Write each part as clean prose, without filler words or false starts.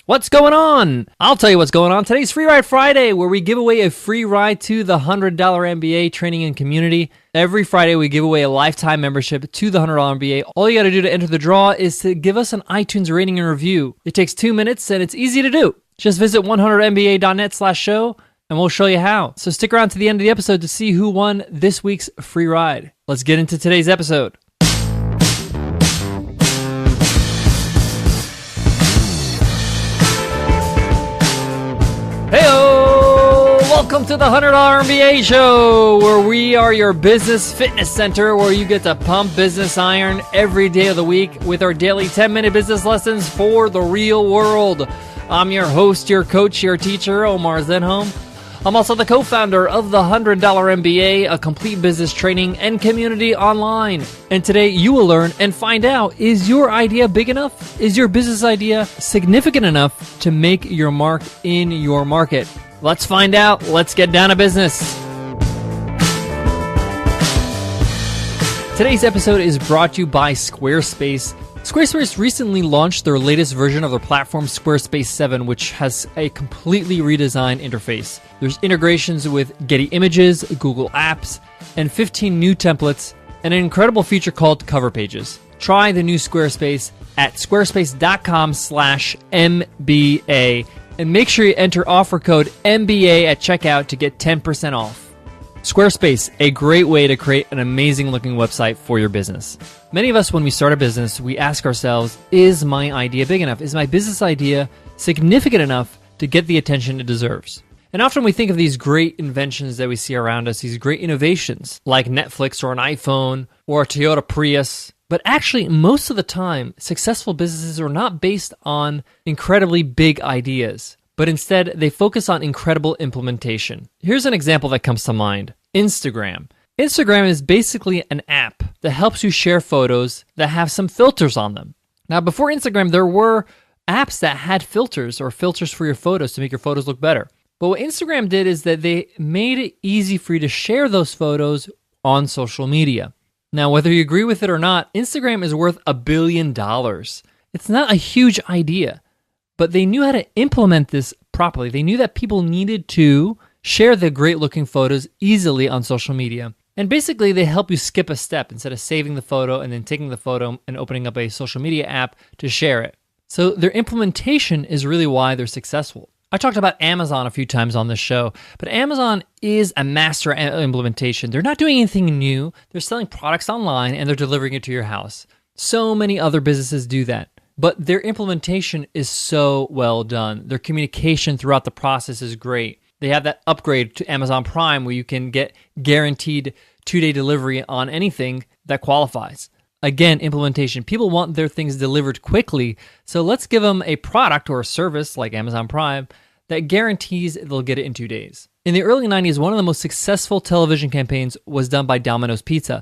What's going on? I'll tell you what's going on. Today's Free Ride Friday, where we give away a free ride to the $100 MBA Training and Community. Every Friday, we give away a lifetime membership to the $100 MBA. All you got to do to enter the draw is to give us an iTunes rating and review. It takes 2 minutes, and it's easy to do. Just visit 100mba.net/show, and we'll show you how. So stick around to the end of the episode to see who won this week's free ride. Let's get into today's episode. Heyo! Welcome to the $100 MBA Show, where we are your business fitness center, where you get to pump business iron every day of the week with our daily 10-minute business lessons for the real world. I'm your host, your coach, your teacher, Omar Zenhom. I'm also the co-founder of the $100 MBA, a complete business training and community online. And today you will learn and find out, is your idea big enough? Is your business idea significant enough to make your mark in your market? Let's find out. Let's get down to business. Today's episode is brought to you by Squarespace. Squarespace recently launched their latest version of their platform, Squarespace 7, which has a completely redesigned interface. There's integrations with Getty Images, Google Apps, and 15 new templates, and an incredible feature called Cover Pages. Try the new Squarespace at squarespace.com/MBA, and make sure you enter offer code MBA at checkout to get 10% off. Squarespace, a great way to create an amazing looking website for your business. Many of us, when we start a business, we ask ourselves, is my idea big enough? Is my business idea significant enough to get the attention it deserves? And often we think of these great inventions that we see around us, these great innovations like Netflix or an iPhone or a Toyota Prius. But actually, most of the time, successful businesses are not based on incredibly big ideas, but instead they focus on incredible implementation. Here's an example that comes to mind. Instagram. Instagram is basically an app that helps you share photos that have some filters on them. Now, before Instagram, there were apps that had filters or filters for your photos to make your photos look better. But what Instagram did is that they made it easy for you to share those photos on social media. Now, whether you agree with it or not, Instagram is worth $1 billion. It's not a huge idea, but they knew how to implement this properly. They knew that people needed to share the great looking photos easily on social media. And basically, they help you skip a step instead of saving the photo and then taking the photo and opening up a social media app to share it. So their implementation is really why they're successful. I talked about Amazon a few times on this show, but Amazon is a master implementation. They're not doing anything new. They're selling products online and they're delivering it to your house. So many other businesses do that, but their implementation is so well done. Their communication throughout the process is great. They have that upgrade to Amazon Prime where you can get guaranteed 2-day delivery on anything that qualifies. Again, implementation. People want their things delivered quickly, so let's give them a product or a service like Amazon Prime that guarantees they'll get it in 2 days. In the early 90s, one of the most successful television campaigns was done by Domino's Pizza.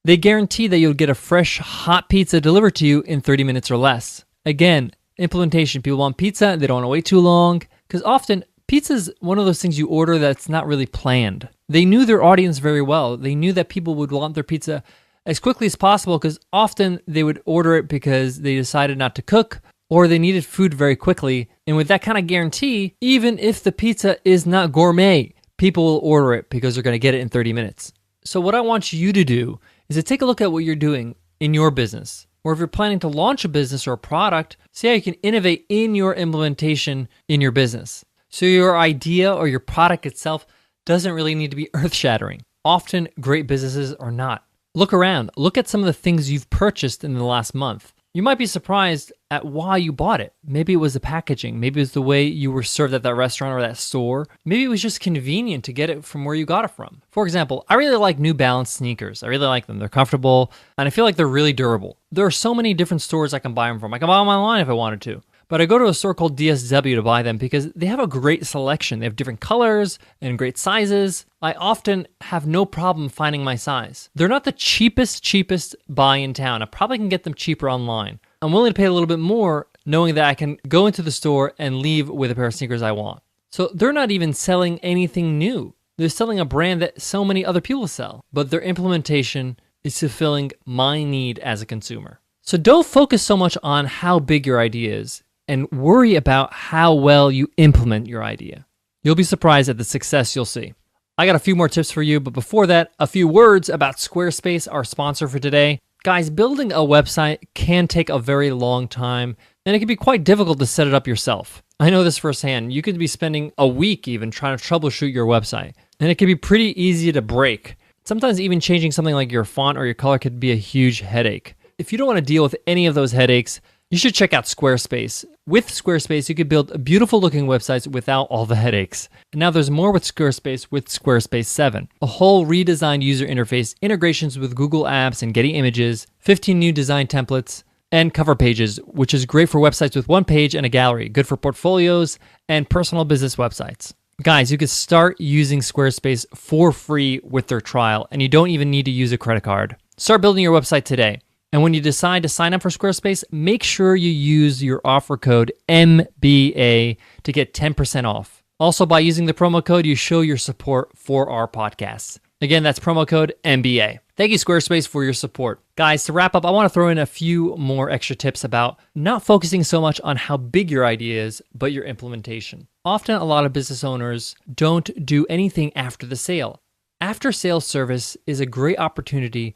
They guaranteed that you'll get a fresh, hot pizza delivered to you in 30 minutes or less. Again, implementation. People want pizza, they don't want to wait too long, because often pizza is one of those things you order that's not really planned. They knew their audience very well. They knew that people would want their pizza as quickly as possible because often they would order it because they decided not to cook or they needed food very quickly. And with that kind of guarantee, even if the pizza is not gourmet, people will order it because they're going to get it in 30 minutes. So what I want you to do is to take a look at what you're doing in your business. Or if you're planning to launch a business or a product, see how you can innovate in your implementation in your business. So your idea or your product itself doesn't really need to be earth-shattering. Often great businesses are not. Look around. Look at some of the things you've purchased in the last month. You might be surprised at why you bought it. Maybe it was the packaging. Maybe it was the way you were served at that restaurant or that store. Maybe it was just convenient to get it from where you got it from. For example, I really like New Balance sneakers. I really like them. They're comfortable, and I feel like they're really durable. There are so many different stores I can buy them from. I can buy them online if I wanted to. But I go to a store called DSW to buy them because they have a great selection. They have different colors and great sizes. I often have no problem finding my size. They're not the cheapest buy in town. I probably can get them cheaper online. I'm willing to pay a little bit more knowing that I can go into the store and leave with a pair of sneakers I want. So they're not even selling anything new. They're selling a brand that so many other people sell, but their implementation is fulfilling my need as a consumer. So don't focus so much on how big your idea is. and worry about how well you implement your idea. You'll be surprised at the success you'll see. I got a few more tips for you, but before that, a few words about Squarespace, our sponsor for today. Guys, building a website can take a very long time, and it can be quite difficult to set it up yourself. I know this firsthand. You could be spending a week even trying to troubleshoot your website, and it can be pretty easy to break. Sometimes even changing something like your font or your color could be a huge headache. If you don't want to deal with any of those headaches, you should check out Squarespace. With Squarespace, you could build beautiful looking websites without all the headaches. And now there's more with Squarespace 7. A whole redesigned user interface, integrations with Google Apps and Getty Images, 15 new design templates, and cover pages, which is great for websites with one page and a gallery, good for portfolios and personal business websites. Guys, you can start using Squarespace for free with their trial, and you don't even need to use a credit card. Start building your website today. And when you decide to sign up for Squarespace, make sure you use your offer code MBA to get 10% off. Also, by using the promo code, you show your support for our podcasts. Again, that's promo code MBA. Thank you, Squarespace, for your support. Guys, to wrap up, I want to throw in a few more extra tips about not focusing so much on how big your idea is, but your implementation. Often, a lot of business owners don't do anything after the sale. After sales service is a great opportunity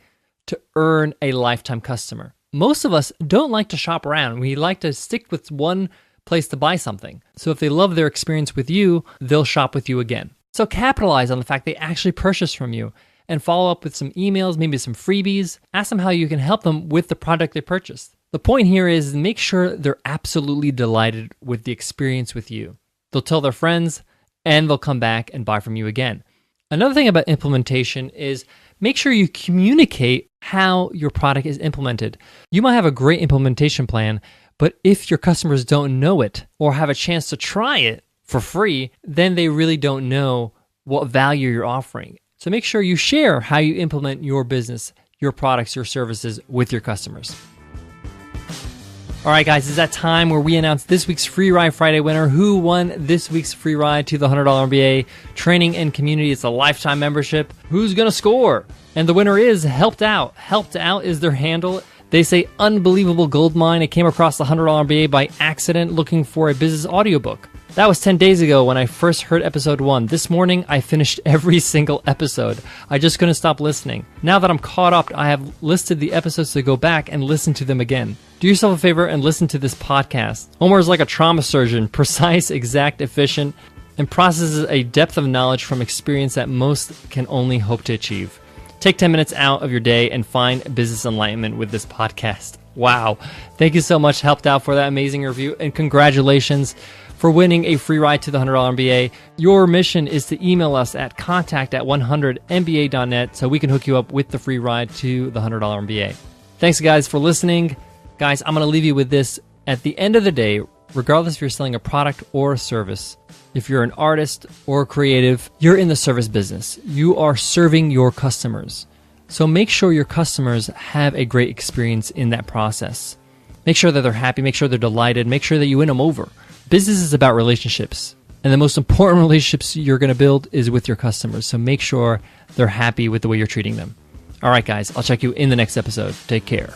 to earn a lifetime customer. Most of us don't like to shop around. We like to stick with one place to buy something. So if they love their experience with you, they'll shop with you again. So capitalize on the fact they actually purchased from you and follow up with some emails, maybe some freebies. Ask them how you can help them with the product they purchased. The point here is make sure they're absolutely delighted with the experience with you. They'll tell their friends and they'll come back and buy from you again. Another thing about implementation is make sure you communicate how your product is implemented. You might have a great implementation plan, but if your customers don't know it or have a chance to try it for free, then they really don't know what value you're offering. So make sure you share how you implement your business, your products, your services with your customers. All right, guys, it's that time where we announce this week's Free Ride Friday winner. Who won this week's free ride to the $100 MBA Training and Community? It's a lifetime membership. Who's going to score? And the winner is Helped Out. Helped Out is their handle. They say, unbelievable gold mine. I came across the $100 MBA by accident looking for a business audiobook. That was 10 days ago when I first heard episode 1. This morning, I finished every single episode. I just couldn't stop listening. Now that I'm caught up, I have listed the episodes to go back and listen to them again. Do yourself a favor and listen to this podcast. Omar is like a trauma surgeon, precise, exact, efficient, and processes a depth of knowledge from experience that most can only hope to achieve. Take 10 minutes out of your day and find business enlightenment with this podcast. Wow. Thank you so much, Helped Out, for that amazing review, and congratulations for winning a free ride to the $100 MBA. Your mission is to email us at contact@100mba.net so we can hook you up with the free ride to the $100 MBA. Thanks, guys, for listening. Guys, I'm going to leave you with this. At the end of the day, regardless if you're selling a product or a service, if you're an artist or a creative, you're in the service business. You are serving your customers. So make sure your customers have a great experience in that process. Make sure that they're happy. Make sure they're delighted. Make sure that you win them over. Business is about relationships. And the most important relationships you're going to build is with your customers. So make sure they're happy with the way you're treating them. All right, guys, I'll check you in the next episode. Take care.